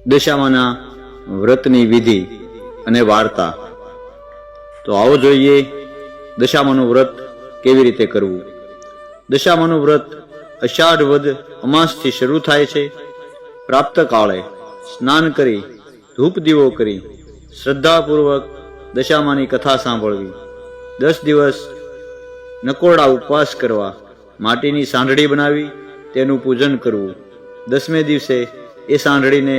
દશામાના વ્રતની વિધિ અને વાર્તા. તો આવો જોઈએ દશામાનું વ્રત કેવી રીતે કરવું. દશામાનું વ્રત અષાઢ વદ અમાસથી શરૂ થાય છે. પ્રાપ્ત કાળે સ્નાન કરી ધૂપ દીવો કરી શ્રદ્ધાપૂર્વક દશામાની કથા સાંભળવી. 10 દિવસ નકોરડા ઉપવાસ કરવા, માટીની સાંઢળી બનાવી તેનું પૂજન કરવું. 10મે દિવસે એ સાંઢળીને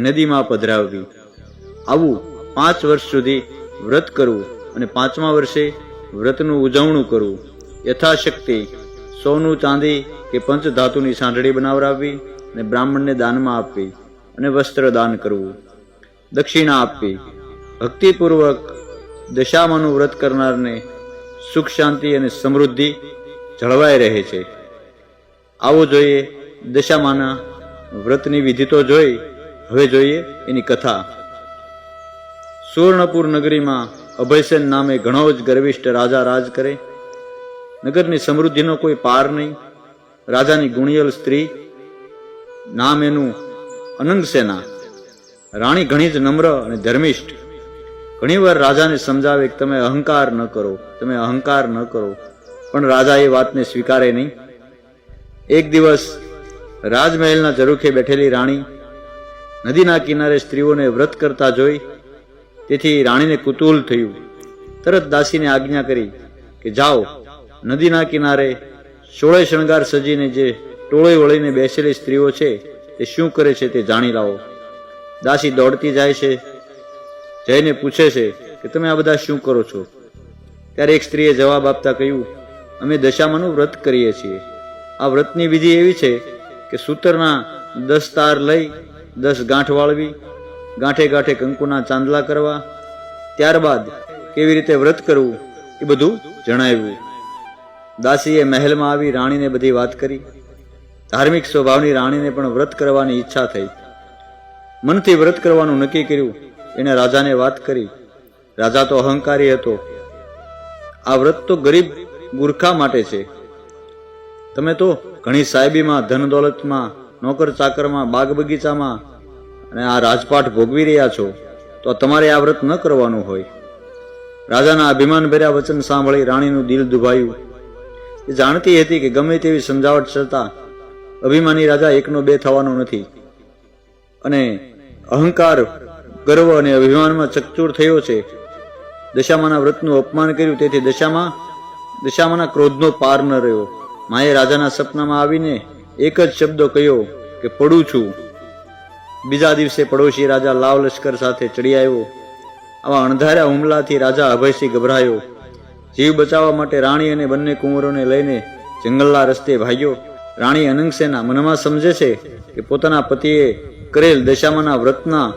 નદીમાં પધરાવવી. આવું 5 વર્ષ સુધી વ્રત કરવું અને 5મા વર્ષે વ્રતનું ઉજવણું કરવું. યથાશક્તિ સોનું, ચાંદી કે પંચધાતુની સાંઢળી બનાવરાવવી અને બ્રાહ્મણને દાનમાં આપવી અને વસ્ત્ર દાન કરવું. દક્ષિણા આપવી. ભક્તિપૂર્વક દશામાનું વ્રત કરનારને સુખ, શાંતિ અને સમૃદ્ધિ જળવાઈ રહે છે. આવો જોઈએ દશામાના વ્રતની વિધિ તો જોઈ, હવે જોઈએ એની કથા. સુવર્ણપુર નગરીમાં અભયસેન નામે ઘણો જ ગર્વિષ્ઠ રાજા રાજ કરે. નગરની સમૃદ્ધિનો કોઈ પાર નહીં. રાજાની ગુણિયલ સ્ત્રી, નામ એનું અનંગસેના. રાણી ઘણી જ નમ્ર અને ધર્મિષ્ઠ. ઘણીવાર રાજાને સમજાવે કે તમે અહંકાર ન કરો, તમે અહંકાર ન કરો, પણ રાજા એ વાતને સ્વીકારે નહીં. એક દિવસ રાજમહેલના ઝરૂખે બેઠેલી રાણી નદીના કિનારે સ્ત્રીઓને વ્રત કરતા જોઈ. તેથી રાણીને કુતૂહલ થયું. તરત દાસીને આજ્ઞા કરી કે જાઓ, નદીના કિનારે 16 શણગાર સજીને જે ટોળે વળીને બેસેલી સ્ત્રીઓ છે તે શું કરે છે તે જાણી લાવો. દાસી દોડતી જાય છે. જઈને પૂછે છે કે તમે આ બધા શું કરો છો? ત્યારે એક સ્ત્રીએ જવાબ આપતા કહ્યું, અમે દશામાનું વ્રત કરીએ છીએ. આ વ્રતની વિધિ એવી છે કે સૂતરના 10 તાર લઈ 10 ગાંઠ વાળવી, ગાંઠે ગાંઠે કંકુના ચાંદલા કરવા, ત્યારબાદ કેવી રીતે વ્રત કરવું એ બધું જણાવ્યું. દાસીએ મહેલમાં આવી રાણીને બધી વાત કરી. ધાર્મિક સ્વભાવની રાણીને પણ વ્રત કરવાની ઈચ્છા થઈ. મનથી વ્રત કરવાનું નક્કી કર્યું. એને રાજાને વાત કરી. રાજા તો અહંકારી હતો. આ વ્રત તો ગરીબ ગુરખા માટે છે. તમે તો ઘણી સાહેબીમાં, ધન દોલતમાં, નોકર ચાકરમાં, બાગ બગીચામાં અને આ રાજપાટ ભોગવી રહ્યા છો, તો તમારે આ વ્રત ન કરવાનું હોય. રાજાના અભિમાન ભર્યા વચન સાંભળી રાણીનું દિલ દુભાયું. એ જાણતી હતી કે ગમે તેવી સમજાવટ છતાં અભિમાની રાજા 1નો 2 થવાનો નથી અને અહંકાર, ગર્વ અને અભિમાનમાં ચકચૂર થયો છે. દશામાના વ્રતનું અપમાન કર્યું. તેથી દશામાના ક્રોધનો પાર ન રહ્યો. માએ રાજાના સપનામાં આવીને એક જ શબ્દ કહ્યો કે પડું છું. બીજા દિવસે પડોશી રાજા લાવ લશ્કર સાથે ચડી આવ્યો. આવા અણધાર્યા હુમલાથી રાજા અભયસિંહ ગભરાયો. જીવ બચાવવા માટે રાણી અને બંને કુંવરોને લઈને જંગલના રસ્તે ભાગ્યો. રાણી અનંગસેના મનમાં સમજે છે કે પોતાના પતિએ કરેલ દશામાના વ્રતના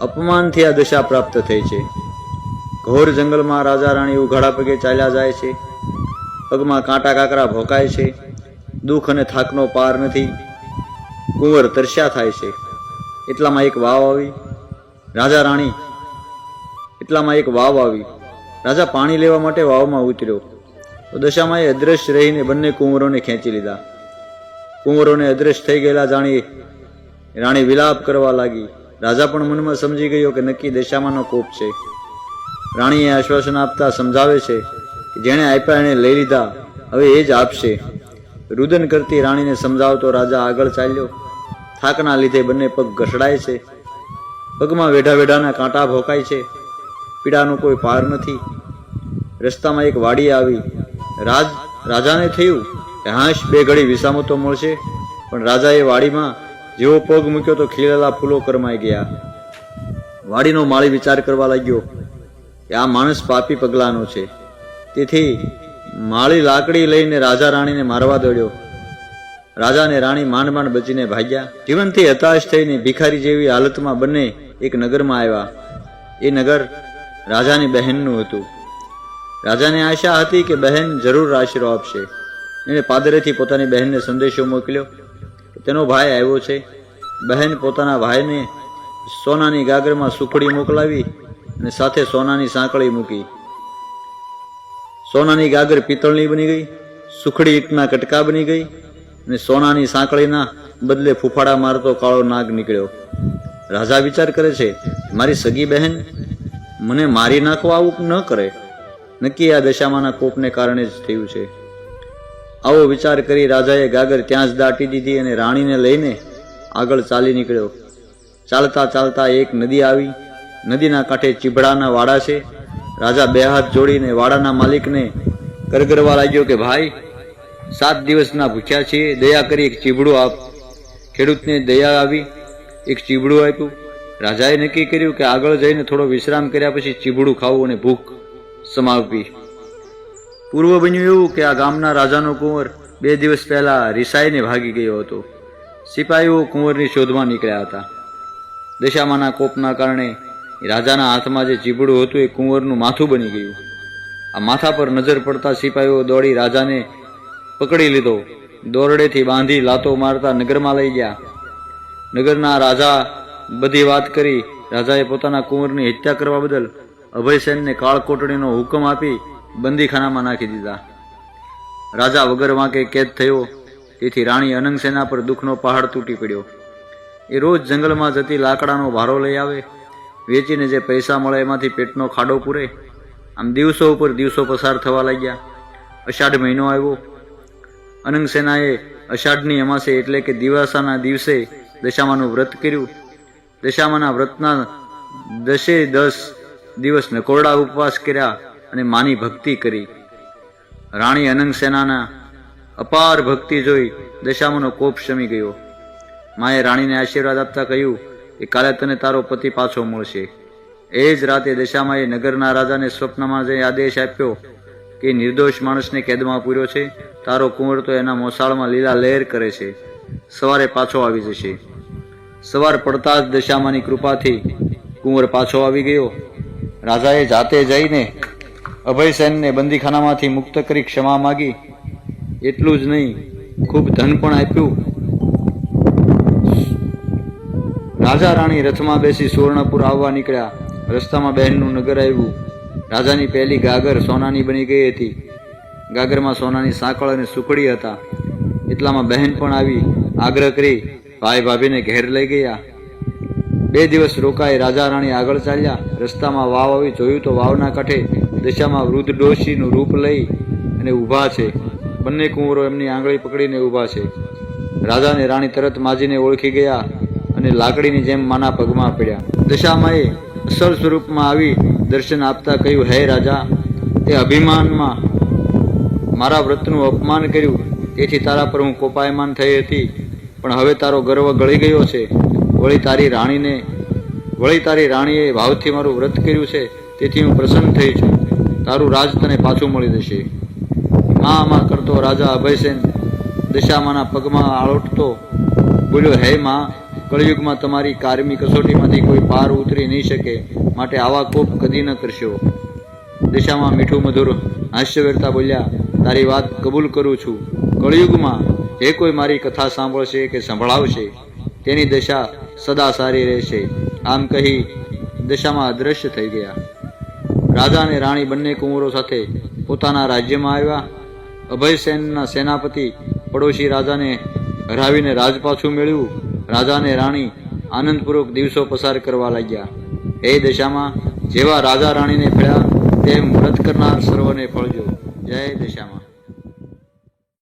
અપમાનથી આ દશા પ્રાપ્ત થઈ છે. ઘોર જંગલમાં રાજા રાણી ઉઘાડા પગે ચાલ્યા જાય છે. પગમાં કાંટા કાકરા ભોકાય છે. દુઃખ અને થાકનો પાર નથી. કુંવર તરસ્યા થાય છે. એટલામાં એક વાવ આવી. રાજા પાણી લેવા માટે વાવમાં ઉતર્યો તો દશામાએ અદ્રશ્ય રહીને બંને કુંવરોને ખેંચી લીધા. કુંવરોને અદ્રશ્ય થઈ ગયેલા જાણી રાણી વિલાપ કરવા લાગી. રાજા પણ મનમાં સમજી ગયો કે નક્કી દશામાનો કોપ છે. રાણીએ આશ્વાસન આપતા સમજાવે છે કે જેણે આપ્યા એને લઈ લીધા, હવે એ જ આપશે. રુદન કરતી રાણીને સમજાવતો રાજા આગળ ચાલ્યો. થાકના લીધે બંને પગ ઘસડાય છે. પગમાં વેઢા વેઢાના કાંટા ભોકાય છે. પીડાનો કોઈ પાર નથી. રસ્તામાં એક વાડી આવી. રાજાને થયું કે હાશ 2 ઘડી વિસામો તો મળશે, પણ રાજાએ વાડીમાં જેવો પગ મૂક્યો તો ખીલેલા ફૂલો કરમાઈ ગયા. વાડીનો માળી વિચાર કરવા લાગ્યો કે આ માણસ પાપી પગલાનો છે. તેથી માળી લાકડી લઈને રાજા રાણીને મારવા દોડ્યો. રાજા અને રાણી માંડ માંડ બચીને ભાગ્યા. જીવનથી હતાશ થઈને ભિખારી જેવી હાલતમાં બંને એક નગરમાં આવ્યા. એ નગર રાજાની બહેનનું હતું. રાજાને આશા હતી કે બહેન જરૂર આશરો આપશે. એણે પાદરેથી પોતાની બહેનને સંદેશો મોકલ્યો કે તેનો ભાઈ આવ્યો છે. બહેન પોતાના ભાઈને સોનાની ગાગરમાં સુખડી મોકલાવી અને સાથે સોનાની સાંકળી મૂકી. સોનાની ગાગર પિત્તળની બની ગઈ. સુખડી ઈંટના કટકા બની ગઈ અને સોનાની સાંકળીના બદલે ફૂફાડા મારતો કાળો નાગ નીકળ્યો. રાજા વિચાર કરે છે, મારી સગી બહેન મને મારી નાખવા આવું ન કરે, નક્કી આ દશામાના કોપને કારણે જ થયું છે. આવો વિચાર કરી રાજાએ ગાગર ત્યાં જ દાટી દીધી અને રાણીને લઈને આગળ ચાલી નીકળ્યો. ચાલતા ચાલતા એક નદી આવી. નદીના કાંઠે ચીભડાના વાડા છે. રાજા બે હાથ જોડીને વાડાના માલિકને કરગરવા લાગ્યો કે ભાઈ, 7 દિવસના ભૂખ્યા છીએ, દયા કરી એક ચીભડું આપ. ખેડૂતને દયા આવી, એક ચીભડું આપ્યું. રાજાએ નક્કી કર્યું કે આગળ જઈને થોડો વિશ્રામ કર્યા પછી ચીભડું ખાવું અને ભૂખ સમાવવી. પૂર્વ બન્યું એવું કે આ ગામના રાજાનો કુંવર 2 દિવસ પહેલા રિસાઈને ભાગી ગયો હતો. સિપાહીઓ કુંવરની શોધમાં નીકળ્યા હતા. દશામાના કોપના કારણે રાજાના હાથમાં જે ચીભડું હતું એ કુંવરનું માથું બની ગયું. આ માથા પર નજર પડતા સિપાહીઓ દોડી રાજાને પકડી લીધો. દોરડેથી બાંધી લાતો મારતા નગરમાં લઈ ગયા. નગરના રાજા બધી વાત કરી. રાજાએ પોતાના કુંવરની હત્યા કરવા બદલ અભયસેનને કાળકોટડીનો હુકમ આપી બંદીખાનામાં નાખી દીધા. રાજા વગર વાંકે કેદ થયો. તેથી રાણી અનંગસેના પર દુઃખનો પહાડ તૂટી પડ્યો. એ રોજ જંગલમાં જતી લાકડાનો ભારો લઈ આવે. વેચીને જે પૈસા મળે એમાંથી પેટનો ખાડો પૂરે. આમ દિવસો ઉપર દિવસો પસાર થવા લાગ્યા. અષાઢ મહિનો આવ્યો. અનંગસેનાએ અષાઢની અમાસે એટલે કે દિવાસાના દિવસે દશામાનું વ્રત કર્યું. દશામાના વ્રતના 10 દિવસ નકોરડા ઉપવાસ કર્યા અને માની ભક્તિ કરી. રાણી અનંગસેનાના અપાર ભક્તિ જોઈ દશામાનો કોપ શમી ગયો. માએ રાણીને આશીર્વાદ આપતા કહ્યું કે કાલે તને તારો પતિ પાછો મળશે. એ જ રાતે દશામાએ નગરના રાજાને સ્વપ્નમાં જઈ આદેશ આપ્યો કે નિર્દોષ માણસને કેદમાં પૂર્યો છે. તારો કુંવર તો એના મોસાળમાં લીલા લહેર કરે છે. સવારે પાછો આવી જશે. સવાર પડતા જ દશામાની કૃપાથી કુંવર પાછો આવી ગયો. રાજાએ જાતે જઈને અભયસેનને બંદીખાનામાંથી મુક્ત કરી ક્ષમા માગી. એટલું જ નહીં, ખૂબ ધન પણ આપ્યું. રાજા રાણી રથમાં બેસી સુવર્ણપુર આવવા નીકળ્યા. રસ્તામાં બહેનનું નગર આવ્યું. રાજાની પહેલી ગાગર સોનાની બની ગઈ હતી. ગાગરમાં સોનાની સાંકળ અને સુખડી હતા. એટલામાં બહેન પણ આવી. આગ્રહ કરી ભાઈ ભાભીને ઘેર લઈ ગયા. 2 દિવસ રોકાઈ રાજા રાણી આગળ ચાલ્યા. રસ્તામાં વાવ આવી. જોયું તો વાવના કાંઠે દશામાં વૃદ્ધ ડોશીનું રૂપ લઈ અને ઊભા છે. બંને કુંવરો એમની આંગળી પકડીને ઊભા છે. રાજા અને રાણી તરત માજીને ઓળખી ગયા અને લાકડીની જેમ માના પગમાં પડ્યા. દશામાએ અસલ સ્વરૂપમાં આવી દર્શન આપતા કહ્યું, હે રાજા, તે અભિમાનમાં મારા વ્રતનું અપમાન કર્યું, તેથી તારા પર હું કોપાયમાન થઈ હતી. પણ હવે તારો ગર્વ ગળી ગયો છે. વળી તારી રાણીએ ભાવથી મારું વ્રત કર્યું છે, તેથી હું પ્રસન્ન થઈ છું. તારું રાજ તને પાછું મળી જશે. માં કરતો રાજા અભયસેન દશામાના પગમાં આળોટતો બોલ્યો, હે માં, કળયુગમાં તમારી કારમી કસોટીમાંથી કોઈ પાર ઉતરી નહીં શકે, માટે આવા કોપ કદી ન કરશો. દશામાં મીઠું મધુર હાસ્ય વેરતા બોલ્યા, તારી વાત કબૂલ કરું છું. કળયુગમાં જે કોઈ મારી કથા સાંભળશે કે સંભળાવશે તેની દશા સદા સારી રહેશે. આમ કહી દશામાં અદૃશ્ય થઈ ગયા. રાજા અને રાણી બંને કુંવરો સાથે પોતાના રાજ્યમાં આવ્યા. અભયસેનના સેનાપતિ પડોશી રાજાને હરાવીને રાજ પાછું મેળવ્યું. રાજા અને રાણી આનંદપૂર્વક દિવસો પસાર કરવા લાગ્યા. એ દશામાં જેવા રાજા રાણીને ફળ્યા તેમ વ્રત કરનાર સર્વને ફળજો. જય દશામાં.